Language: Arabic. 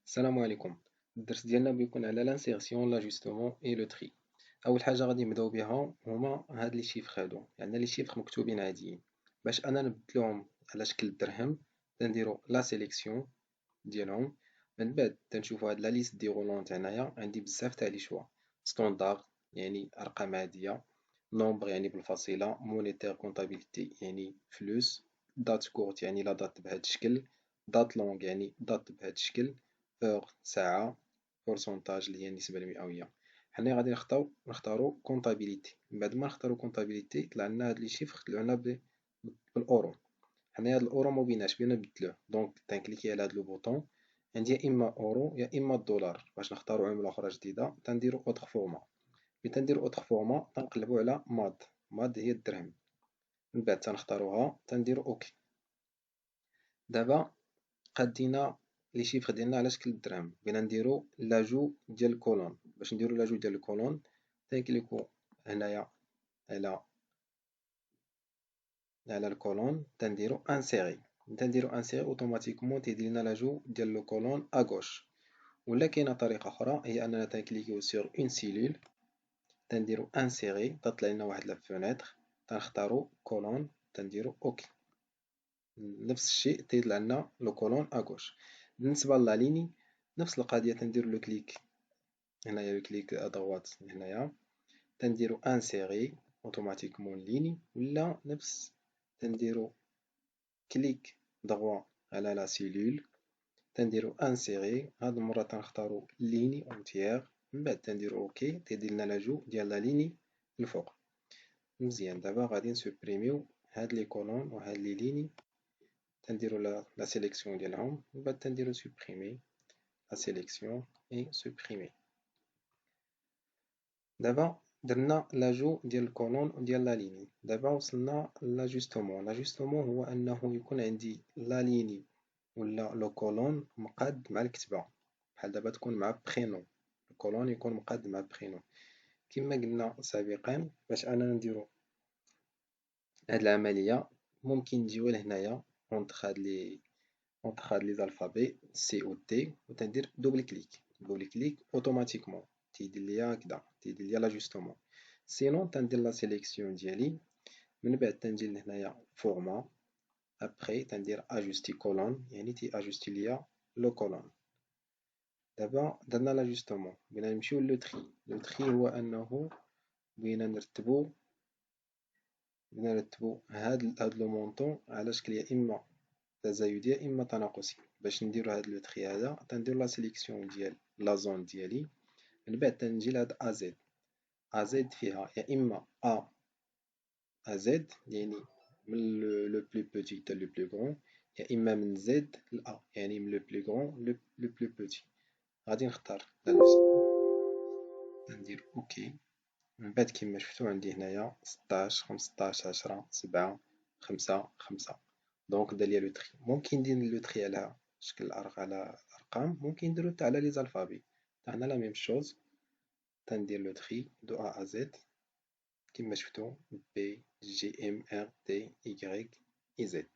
السلام عليكم. الدرس ديالنا بيكون على لانسيرسيون لاجوستمون اي لو تري. اول حاجه غادي نبداو بها هما هاد لي شيفر هادو، يعني لي شيفر مكتوبين عاديين. باش انا نبدلوهم على شكل درهم تنديرو لا سيليكسيون ديالهم. من بعد تنشوفو هاد لا ليست ديغولونت. هنايا عندي بزاف تاع لي شوا: ستوندار يعني ارقام عاديه، نومبر يعني بالفصيله، مونيتير كونطابيليتي يعني فلوس، دات كورت يعني لا دات بهاد الشكل، دات لونغ يعني دات بهاد الشكل، اور ساعة، بورسونتاج اللي هي النسبة المئوية. حنا غادي نختارو كونطابيليتي. من بعد ما نختارو كونطابيليتي طلع لنا هاد لي شيفر طلعو لنا بالاورو. حنا هاد الاورو مبيناش، بغينا نبدلوه، دونك تنكليكي على هاد لو بوطون. عندي يا اما اورو يا اما الدولار. باش نختارو عملة اخرى جديدة تنديرو اوتر فورما. ملي تنديرو اوتر فورما تنقلبو على ماد. ماد هي الدرهم. من بعد تنختاروها تنديرو اوكي. دابا قادينا لي شيفر ديالنا على شكل الدرهم، بغينا نديرو لاجو ديال الكولون. باش نديرو لاجو ديال الكولون تنكليكو هنايا على الكولون تنديرو انسيري. تنديرو انسيري اوتوماتيكمون تيدير لنا لاجو ديال لو كولون اغوش. ولا كاينه طريقه اخرى هي اننا تنكليكيو سور اون سيلول تنديرو انسيري تطلع لنا واحد لا فونيتر تنختارو كولون تنديرو اوكي. نفس الشيء تيطلع لنا لو كولون اغوش. بالنسبه لا ليني نفس القضيه تنديرو لو كليك هنايا، لو كليك ادروات هنايا تنديرو انسيري اوتوماتيكمون ليني، ولا نفس تنديرو كليك دروا على لا سيلول تنديرو انسيري. هاد المره تنختارو ليني اونتيير. من بعد تنديرو اوكي تيدير لنا لاجو ديال لا ليني الفوق. مزيان. دابا غادي نسوبريميو هاد لي كولون وهاد لي ليني. تنديرو لا سيليكسيون ديالهم. من بعد تنديرو سوبريمي لا سيليكسيون اي سوبريمي. دابا درنا لاجو ديال الكولون وديال لا ليني. دابا وصلنا لاجوستومون. لاجوستومون هو انه يكون عندي لا ليني ولا لو كولون مقاد مع الكتبه. بحال دابا تكون مع برينو، الكولون يكون مقاد مع برينو. كما قلنا سابقا باش انا نديرو هاد العمليه ممكن نجيو لهنايا اونتر هاد لي زالفابي سي او تي وتندير دوبل كليك. دوبل كليك اوتوماتيكمون تيدير ليا هكدا، تيدير ليا لاجوستومون. سينون تندير لا سيليكسيون ديالي. من بعد تنجي لهنايا فورما، ابخي تندير اجوستي كولون يعني تي اجوستي ليا لو كولون. دابا درنا لاجوستومون بغينا نمشيو لو تري. لو تري هو انه بغينا نرتبو هاد لو مونطون على شكل يا اما تزايدي يا اما تناقصي. باش نديرو هاد لو تري هذا تندير لا سيليكسيون ديال لا زون ديالي. من بعد تنجي لهاد ازد. ازد فيها يا اما ازد يعني من لو بلو بوتي حتى لو بلو غران، يا اما من زد ل يعني من لو بلو غران لو بلو بوتي. غادي نختار لا ندير اوكي. من بعد كما شفتو عندي هنايا 16 15 10 7 5 5. دونك دار ليا لو تري. ممكن ندير لو تري على شكل على الارقام، ممكن نديرو حتى على لي زالفابي تاعنا لا ميم شوز. تندير لو تري دو ا ا زد كما شفتو بي جي ام ار تي اي اي زد.